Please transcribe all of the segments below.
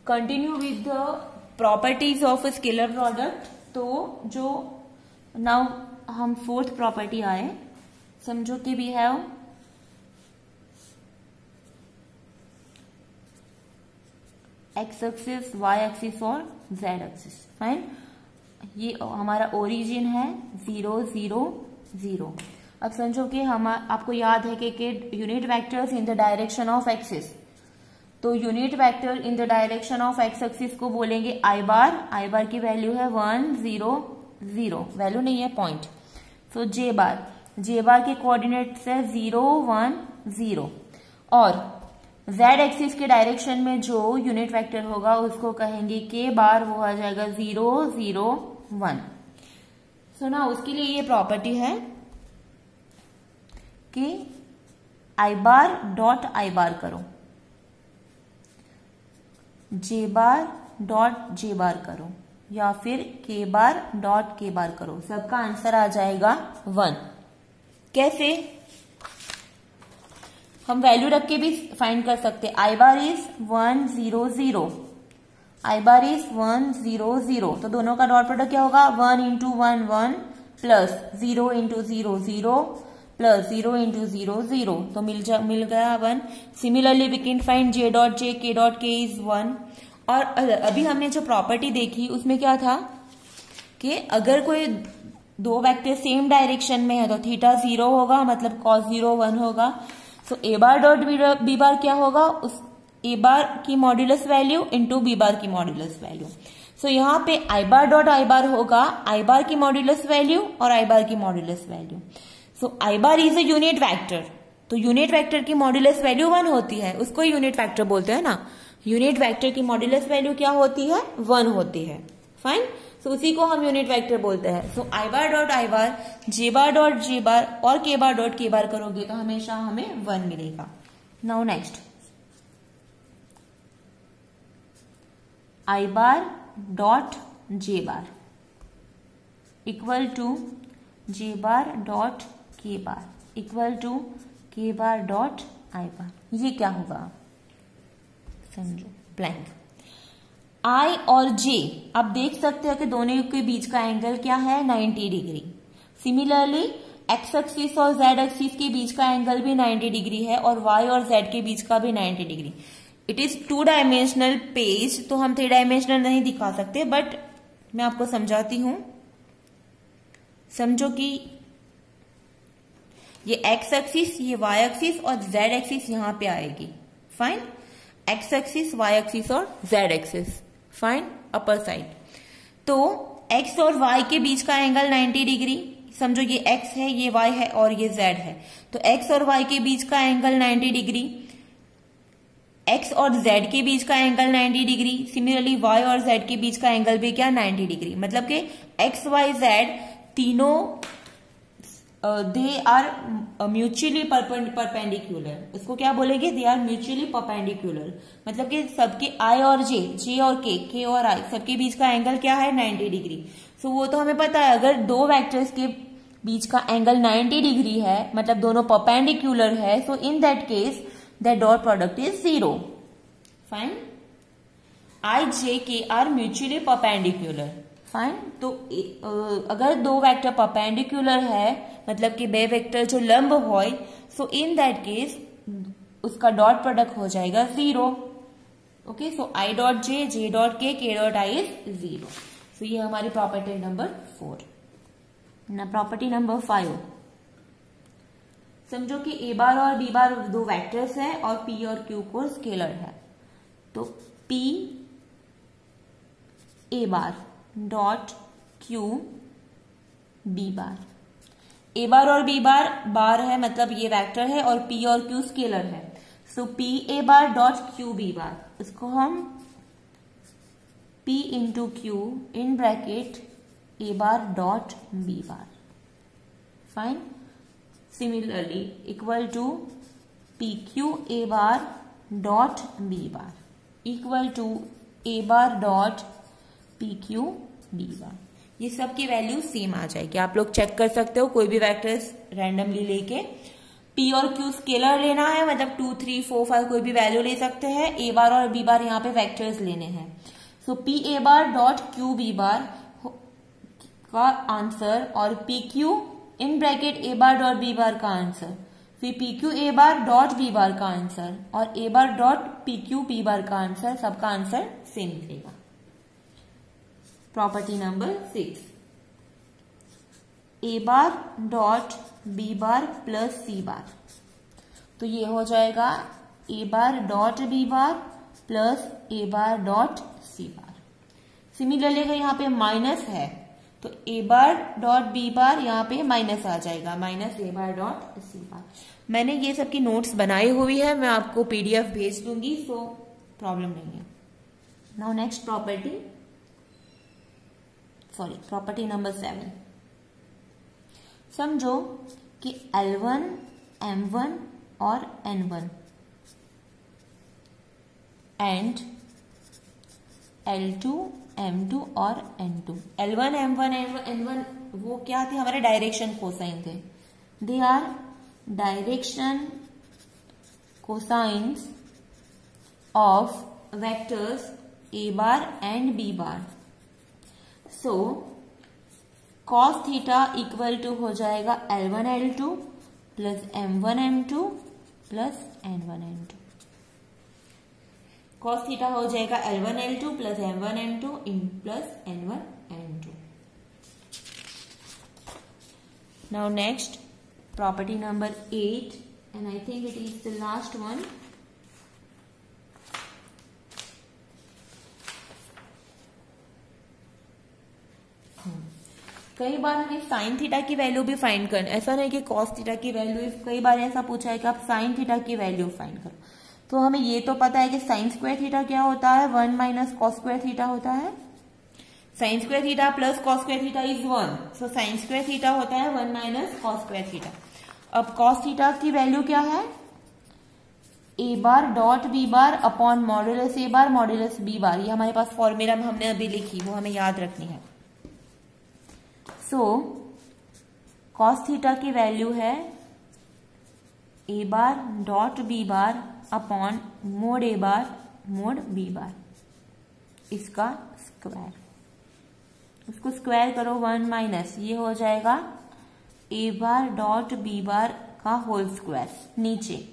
Continue with the properties of scalar product. तो जो now हम फोर्थ प्रॉपर्टी आए, समझो कि we have X axis, Y axis और जेड एक्सिस। फाइन, ये हमारा ओरिजिन है 0 0 0। अब समझो कि हम आपको याद है कि unit vectors in the direction of axis, तो unit vector in the direction of X axis को बोलेंगे आई बार। आई बार की वैल्यू है 1 0 0, वैल्यू नहीं है पॉइंट। सो जे बार, जे बार के कोऑर्डिनेट्स है 0 1 0। और जेड एक्सिस के डायरेक्शन में जो यूनिट वेक्टर होगा उसको कहेंगे के बार, वो आ जाएगा 0 0 1। सो ना उसके लिए ये प्रॉपर्टी है कि आई बार डॉट आई बार करो, जे बार डॉट जे बार करो, या फिर के बार डॉट के बार करो, सबका आंसर आ जाएगा 1। कैसे? हम वैल्यू रख के भी फाइंड कर सकते। आई बार इज 1 0 0, आई बार इज 1 0 0, तो दोनों का डॉट प्रोडक्ट क्या होगा? 1 into 1 1 plus 0 into 0 0 plus 0 into 0 0, तो मिल गया 1। Similarly we can find J dot J, K dot के इज 1। और अभी हमने जो प्रॉपर्टी देखी उसमें क्या था कि अगर कोई दो वेक्टर सेम डायरेक्शन में है तो थीटा 0 होगा, मतलब कॉस 0 1 होगा। सो ए बार डॉट बी बार क्या होगा? उस ए बार की modulus value into B bar की मॉड्यूलस वैल्यू। सो यहाँ पे आई बार डॉट आई बार होगा आई बार की मॉड्यूलस वैल्यू और आई बार की modulus value. So I bar is a unit vector, तो यूनिट वेक्टर की मॉड्यूलस वैल्यू 1 होती है, उसको यूनिट वेक्टर बोलते हैं ना। यूनिट वेक्टर की मॉड्यूलस वैल्यू क्या होती है? 1 होती है। फाइन, सो उसी को हम यूनिट वेक्टर बोलते हैं। सो आई bar dot I bar, J bar dot J बार और के बार डॉट के बार करोगे तो हमेशा हमें 1 मिलेगा। Now next, I bar dot J bar equal to J bar dot K bar equal to के बार डॉट आई बार। ये क्या होगा? समझो, ब्लैंक। आई और जे, आप देख सकते हो कि दोनों के बीच का एंगल क्या है? 90 डिग्री। सिमिलरली एक्स एक्सिस और जेड एक्सिस के बीच का एंगल भी 90 डिग्री है और वाई और जेड के बीच का भी 90 degree. It is 2 dimensional page, तो हम 3 डायमेंशनल नहीं दिखा सकते, बट मैं आपको समझाती हूं। समझो कि ये एक्स एक्सिस, ये वाई एक्सिस और जेड एक्सिस यहां पे आएगी। Fine, X axis, Y axis और Z axis. Fine, upper side. तो एक्स और वाई के बीच का एंगल 90 डिग्री। समझो ये एक्स है, ये वाई है और ये जेड है, तो एक्स और वाई के बीच का एंगल 90 डिग्री। एक्स और जेड के बीच का एंगल 90 डिग्री। सिमिलरली वाई और जेड के बीच का एंगल भी क्या? 90 डिग्री। मतलब कि एक्स वाई जेड तीनों दे आर म्यूचुअली परपेंडिकुलर। उसको क्या बोलेंगे? They are mutually perpendicular. मतलब कि सबके आई और जे और के और आई सबके बीच का एंगल क्या है? 90 डिग्री। सो वो तो हमें पता है, अगर दो वेक्टर्स के बीच का एंगल 90 डिग्री है, मतलब दोनों परपेंडिकुलर है, so in that case that dot product is 0। Fine, I J K are mutually perpendicular. Fine, तो अगर दो वेक्टर परपेंडिकुलर है, मतलब कि बे वेक्टर जो लंब होय, सो इन दैट केस उसका डॉट प्रोडक्ट हो जाएगा 0। Okay, so I dot J dot के डॉट आई इज 0। सो ये हमारी प्रॉपर्टी नंबर 4। ना प्रॉपर्टी नंबर 5, समझो कि ए बार और बी बार दो वेक्टर्स है और पी और क्यू को स्केलर है। तो P A bar dot Q B bar. A bar और बी बार है, मतलब ये वेक्टर है, और पी और क्यू स्केलर है। So P A bar dot Q B bar, इसको हम P into Q in bracket A bar dot B bar. Fine, similarly equal to P Q A bar dot B bar equal to A bar dot P Q B bar. ये सब की value same आ जाएगी। आप लोग check कर सकते हो, कोई भी वेक्टर्स रैंडमली लेके पी और क्यू स्केलर लेना है, मतलब 2, 3, 4, 5 कोई भी वैल्यू ले सकते हैं। ए बार और बी बार यहाँ पे वेक्टर्स लेने हैं। So P A bar dot Q B bar का आंसर और P Q in bracket A bar dot B bar का आंसर, फिर P Q A bar dot B bar का आंसर और A bar dot P Q B bar का answer, सबका answer same निकलेगा। Property number 6, A bar dot B bar plus C bar, तो ये हो जाएगा A bar dot B bar plus A bar dot C bar. Similarly अगर यहाँ पे माइनस है तो ए बार डॉट बी बार यहाँ पे माइनस आ जाएगा, minus A bar dot C बार। मैंने ये सबकी नोट्स बनाई हुई है, मैं आपको पीडीएफ भेज दूंगी, सो प्रॉब्लम नहीं है। Now next property number 7। समझो कि L1, M1 और N1 एंड L2, M2 और N2। L1, M1, N1 वो क्या थे? हमारे डायरेक्शन कोसाइन थे। They are direction cosines of vectors A bar and B bar. So cos theta equal to हो जाएगा L1 L2 plus M1 M2 plus N1 N2। cos theta हो जाएगा L1 L2 plus M1 M2 in plus N1 N2। Now next property number 8 and I think it is the last one. कई बार हमें sign theta की value भी find करना, ऐसा नहीं कि कॉस थीटा की वैल्यू, कई बार ऐसा पूछा है कि आप साइन थीटा की वैल्यू फाइंड करो। तो हमें ये तो पता है कि साइन स्क्वायर थीटा क्या होता है, 1 माइनस कॉस स्क्वायर थीटा होता है। Sine square theta plus cos square theta is 1, so sine square theta होता है 1 माइनस कॉस स्क्वायर थीटा। अब कॉस थीटा की वैल्यू क्या है? A bar dot B bar upon modulus A bar modulus B bar. ये हमारे पास formula में हमने अभी लिखी, वो हमें याद रखनी है। सो कॉस थीटा की वैल्यू है A bar dot B bar upon mod A bar mod B bar, इसका स्क्वायर। उसको स्क्वायर करो 1 माइनस, ये हो जाएगा A bar dot B bar का होल स्क्वायर, नीचे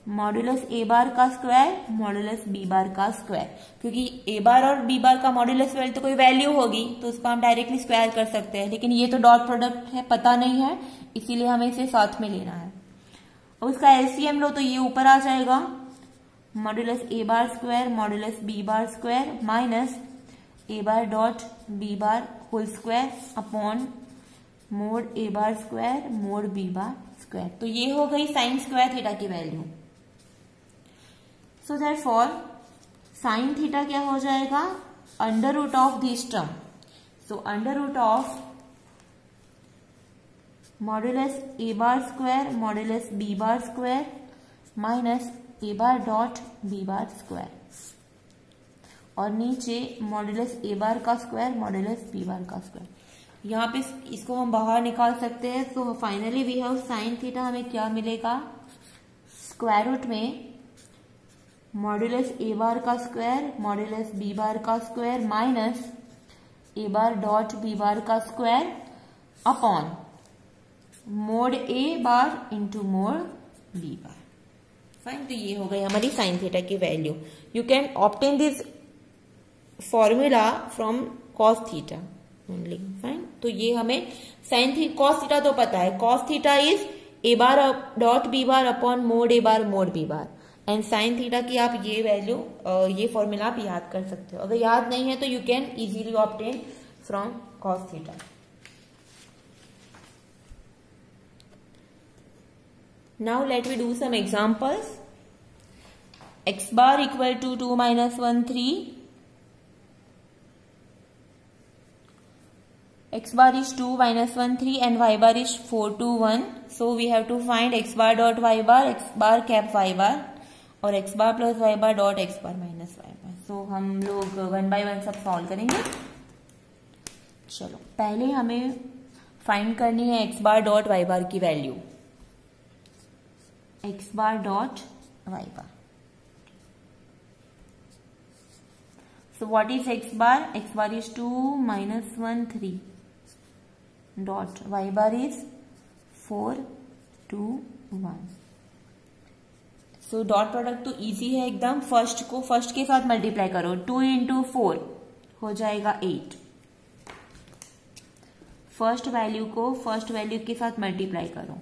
मॉड्यूलस ए बार का स्क्वायर मॉड्यूलस बी बार का स्क्वायर। क्योंकि ए बार और बी बार का मॉड्यूलस वैल्यू तो कोई वैल्यू होगी तो उसका हम डायरेक्टली स्क्वायर कर सकते हैं, लेकिन ये तो डॉट प्रोडक्ट है, पता नहीं है, इसीलिए हमें इसे साथ में लेना है। और उसका एलसीएम लो तो ये ऊपर आ जाएगा, modulus A bar square modulus B bar square minus A bar dot B bar whole square upon mod A bar square mod B bar square. तो ये हो गई साइन स्क्वायर थीटा की value. So therefore sine theta क्या हो जाएगा? Under root of this term. So under root of modulus A bar square modulus B bar square minus A bar dot B bar square और नीचे modulus A bar का square modulus B bar का square. यहाँ पे इसको हम बाहर निकाल सकते हैं। So finally we have sine theta, हमें क्या मिलेगा? स्क्वायर रूट में मॉड्यूलस ए बार का स्क्वायर मॉड्यूलस बी बार का square minus A bar dot B bar का square upon mod A bar into mod B bar. Fine, तो ये हो गई हमारी साइन थीटा की value. You can obtain this formula from cos theta only. Fine, तो ये हमें साइन थीटा कॉस थीटा तो पता है, cos theta is A bar dot B bar upon mod A bar mod B bar, and sine theta की आप ये value ये फॉर्मूला आप याद कर सकते हो। अगर याद नहीं है तो you can easily obtain from cos theta. Now let we do some examples. x bar equal to 2 minus 1 3, x bar is 2 minus 1 3 and y bar is 4 2 1. So we have to find x bar dot y bar, x bar cap y bar और x bar plus y bar dot x bar minus y bar. So हम लोग 1 by 1 सब solve करेंगे। चलो पहले हमें find करनी है x bar dot y bar की value. X bar dot Y bar. So what is x bar? X bar is 2 minus 1 3 dot y bar is 4 2 1. So dot product तो इजी है एकदम. फर्स्ट को फर्स्ट के साथ multiply करो. 2 into 4 हो जाएगा 8. फर्स्ट वैल्यू को फर्स्ट वैल्यू के साथ मल्टीप्लाई करो.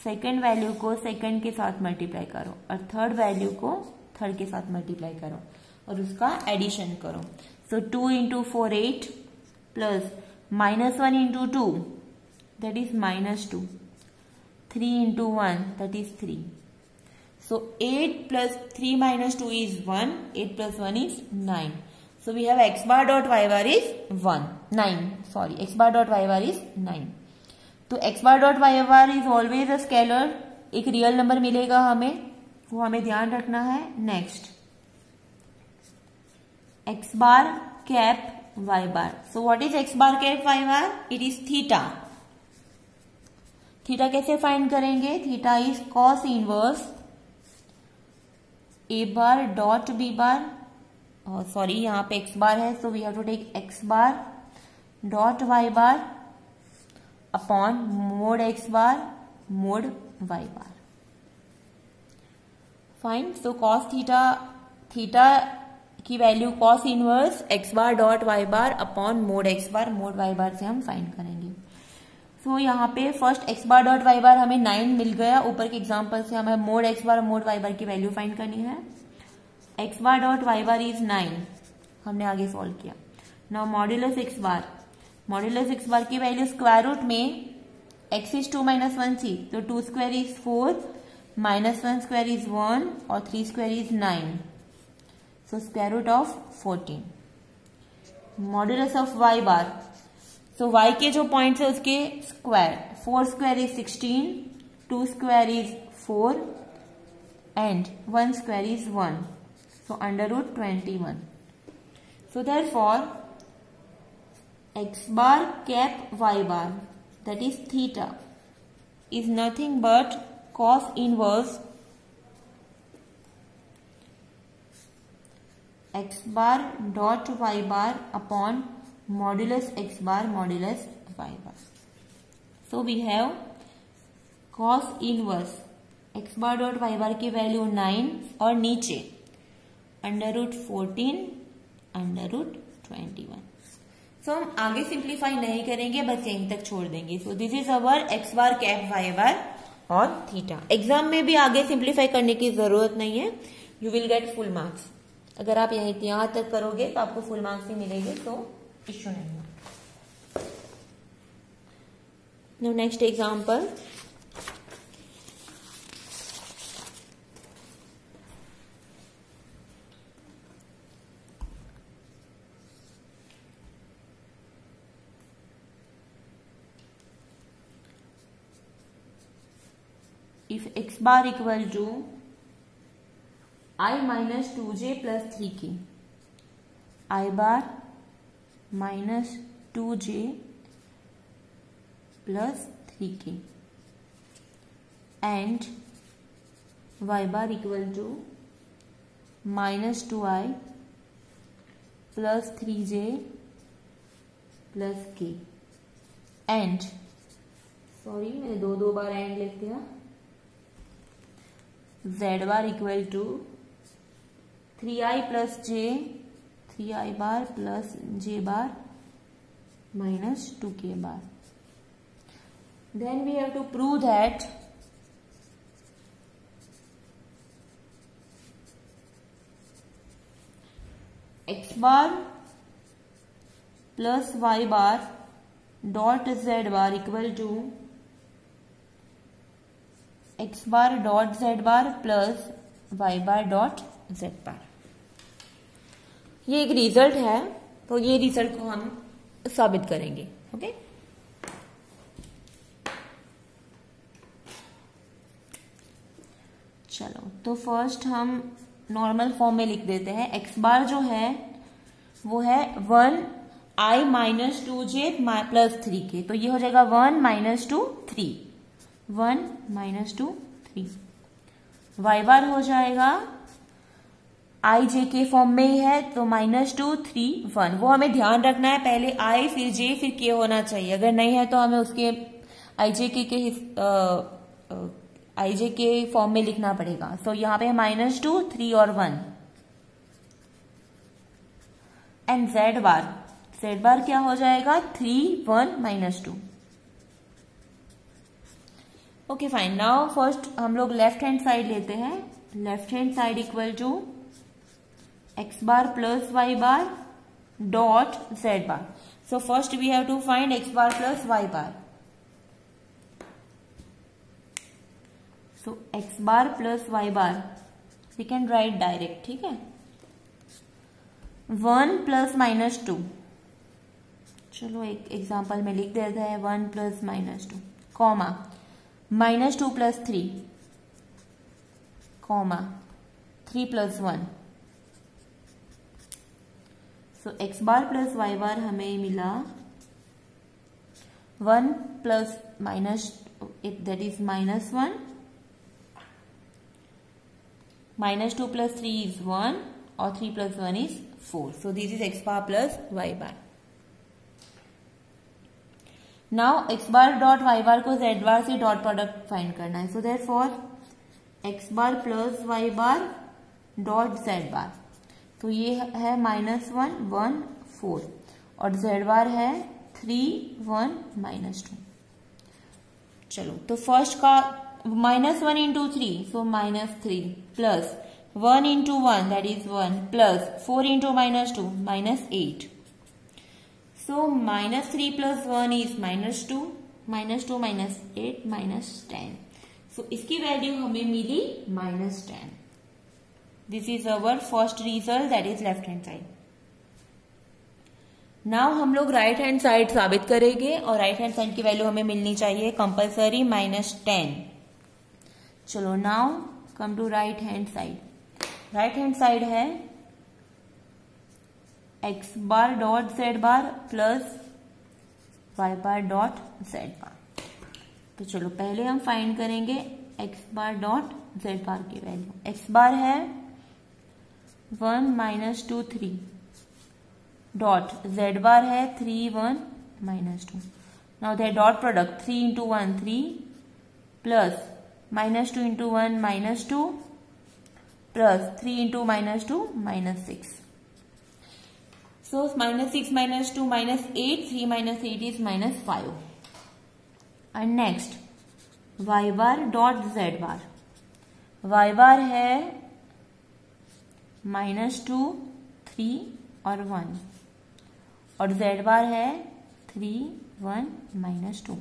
सेकेंड वैल्यू को सेकेंड के साथ मल्टीप्लाई करो और थर्ड वैल्यू को थर्ड के साथ मल्टीप्लाई करो और उसका एडिशन करो. सो 2 into 4 8 plus -1 into 2 that is -2. 3 into 1 that is 3. So 8 plus 3 minus 2 is 1. 8 plus 1 is 9. So we have x bar dot y bar is 9. Sorry, x bar dot y bar is 9. तो x bar dot y bar is always a scalar. एक real number मिलेगा हमें, वो हमें ध्यान रखना है. Next x bar cap y bar. So what is x bar cap y bar? It is theta. Theta कैसे फाइंड करेंगे? Theta is cos inverse a bar dot b bar. Sorry यहाँ पे x बार है, so we have to take x bar dot y bar upon mod x bar mod y bar. Fine. So cos theta की value cos inverse x bar dot y bar upon mod x bar mod y bar से हम find करेंगे. So यहाँ पे first x bar dot y bar हमें 9 मिल गया. ऊपर के एग्जांपल से हमें mode x bar mod y bar की वैल्यू फाइंड करनी है. x bar dot y bar is 9. हमने आगे सॉल्व किया. नाउ मॉड्यूलस x बार. मॉड्यूलस x बार की वैल्यू स्क्वायर रूट में x इज 2 minus 1c, तो 2 स्क्वायर इज 4 -1 स्क्वायर इज 1 और 3 square is 9. So square root of 14. Modulus of y bar. So y के जो points है उसके square. 4 square is 16, 2 square is 4 and 1 square is 1. So under root 21. So therefore x bar cap y bar, that is theta, is nothing but cos inverse x bar dot y bar upon modulus x bar modulus y bar. So we have cos inverse x bar dot y bar की value 9 और नीचे under root 14 under root 21. सो हम आगे simplify नहीं करेंगे, बस यहीं तक छोड़ देंगे. सो this is our x bar cap y बार और थीटा. एग्जाम में भी आगे सिंप्लीफाई करने की जरूरत नहीं है. You will get full marks. अगर आप यहां तक करोगे तो आपको फुल मार्क्स ही मिलेंगे, तो इश्यू नहीं है. Now next example. If x bar equal to I minus 2j plus 3k, I bar minus 2j plus 3k and y bar equal to minus 2i plus 3j plus k and sorry मैंने दो बार and लिख दिया. z bar equal to 3i plus j 3i bar plus j bar minus 2k bar. Then we have to prove that x bar plus y bar dot z bar equal to x bar dot z bar plus y bar dot z bar. ये एक result है, तो ये result को हम साबित करेंगे. Okay, चलो तो फर्स्ट हम नॉर्मल फॉर्म में लिख देते हैं. एक्स बार जो है वो है 1i minus 2j plus 3k, तो ये हो जाएगा 1 माइनस 2 3 1 माइनस 2 3. वाई बार हो जाएगा आई जे के फॉर्म में ही है तो -2 3 1। वो हमें ध्यान रखना है, पहले आई फिर जे फिर के होना चाहिए। अगर नहीं है तो हमें उसके आई जे के फॉर्म में लिखना पड़ेगा। सो यहाँ पे -2 3 और 1 एंड जेड बार क्या हो जाएगा 3 1 -2। Okay fine. नाउ फर्स्ट हम लोग लेफ्ट हैंड साइड लेते हैं। Left hand side equal to x bar plus y bar dot z bar. So first we have to find x bar plus y bar. So x bar plus y bar we can write direct, ठीक है। 1 plus -2, चलो एक example में लिख देते हैं 1 plus -2 comma -2 plus 3 comma 3 plus 1। So x bar plus y bar हमें मिला 1 plus that is -1 -2 plus 3 is 1 और 3 plus 1 is 4। So this is x bar plus y bar. Now x bar dot y bar को z bar से dot product find करना है। So therefore x bar plus y bar dot z bar, तो ये है -1 1 4 और z बार है 3 1 -2। चलो तो फर्स्ट का -1 into 3 so -3 plus 1 into 1 that is 1 plus 4 into -2 -8। So -3 plus 1 is -2 -2 -8 -10। So इसकी वैल्यू हमें मिली -10। This is our first result that is left hand side. Now हम लोग राइट हैंड साइड साबित करेंगे और राइट हैंड साइड की वैल्यू हमें मिलनी चाहिए कंपल्सरी -10। चलो now come to right hand side. Right hand side है x bar dot z bar plus y bar dot z bar. तो चलो पहले हम फाइंड करेंगे x bar dot z bar की वैल्यू। x बार है 1 -2 3 डॉट z बार है 3 1 -2। Now the dot product 3 into 1 3 plus -2 into 1 -2 plus 3 into -2 -6। So -6 -2 -8 3 -8 is -5। And next y bar dot z bar. y बार है -2 3 और 1 और z बार है 3 1 -2।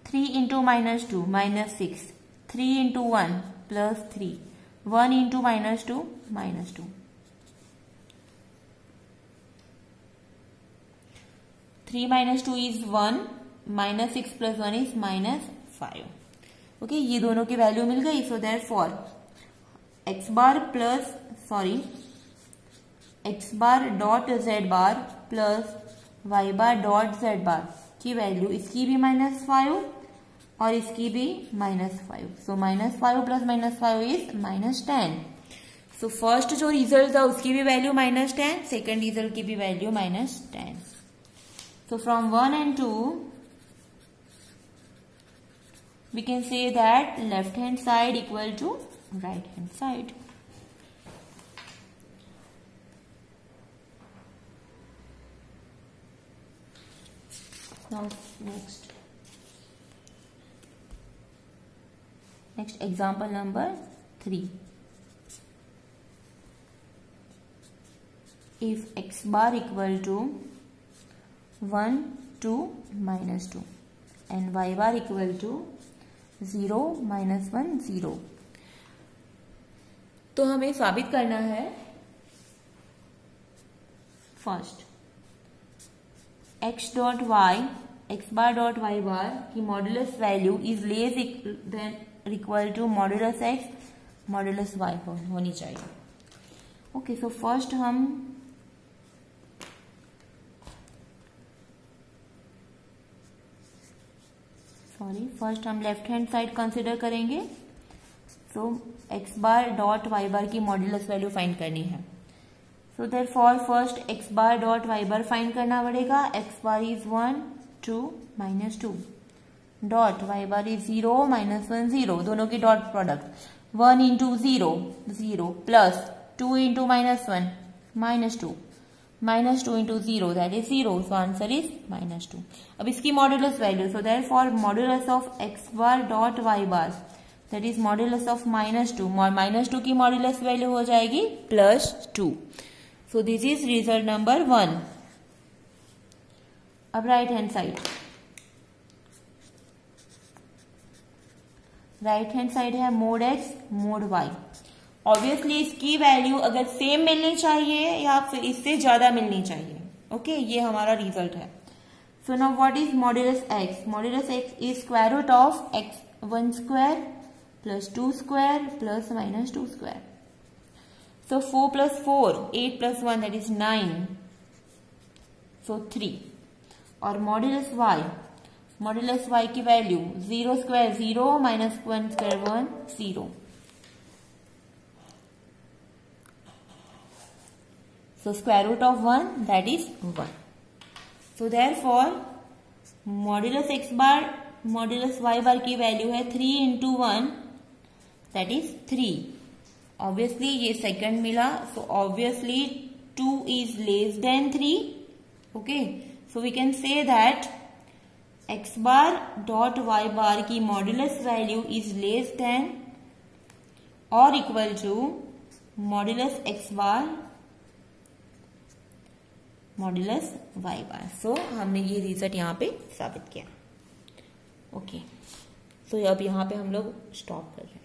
3 into -2 -6 3 into 1 plus 3 1 into -2 -2। 3 -2 is 1 -6 plus 1 is -5। Okay, ये दोनों की value मिल गई। So therefore x bar dot z bar plus y bar dot z bar की वैल्यू इसकी भी -5 और इसकी भी -5। So -5 plus -5 is -10। So first जो रिजल्ट था उसकी भी वैल्यू -10, सेकेंड रिजल्ट की भी value -10। So from 1 and 2 we can say that left hand side equal to right hand side. Now next example number 3. If x bar equal to 1 2 -2 and y bar equal to 0 -1 0, तो हमें साबित करना है first x dot y x bar dot y bar की modulus value is less than equal to modulus x modulus y होनी चाहिए। Okay, so first हम first हम लेफ्ट हैंड साइड कंसिडर करेंगे। सो X bar dot Y bar की modulus value find करनी है। So therefore first X bar dot Y bar find करना पड़ेगा। X bar is 1 2 -2 dot Y bar is 0 -1 0, दोनों की डॉट प्रोडक्ट 1 इंटू 0 0 plus 2 into -1 -2 -2 into 0 that is 0, so answer is -2। अब इसकी modulus value, so therefore modulus of x bar dot Y bar that is modulus of -2, -2 की modulus value हो जाएगी +2। So this is result number 1। अब right hand side, right hand side है mod x mod Y. Obviously इसकी value अगर same मिलनी चाहिए या फिर इससे ज्यादा मिलनी चाहिए। ओके, ये हमारा रिजल्ट है। So now what is modulus x? Modulus x is square root of x 1 square plus 2 square plus -2 square. So 4 + 4 8 + 1 that is 9, so 3। और मॉड्यूलस वाई की value 0 square 0 -1 square 1 0। So square root of 1 that is 1. So therefore modulus x bar modulus y bar की value है 3 into 1 that is 3. Obviously ये second मिला, so obviously 2 is less than 3. Okay, so we can say that x bar dot y bar की modulus value is less than or equal to modulus x bar modulus Y bar. So हमने ये result यहाँ पे साबित किया। Okay, सो अब यहाँ पे हम लोग स्टॉप कर रहे हैं।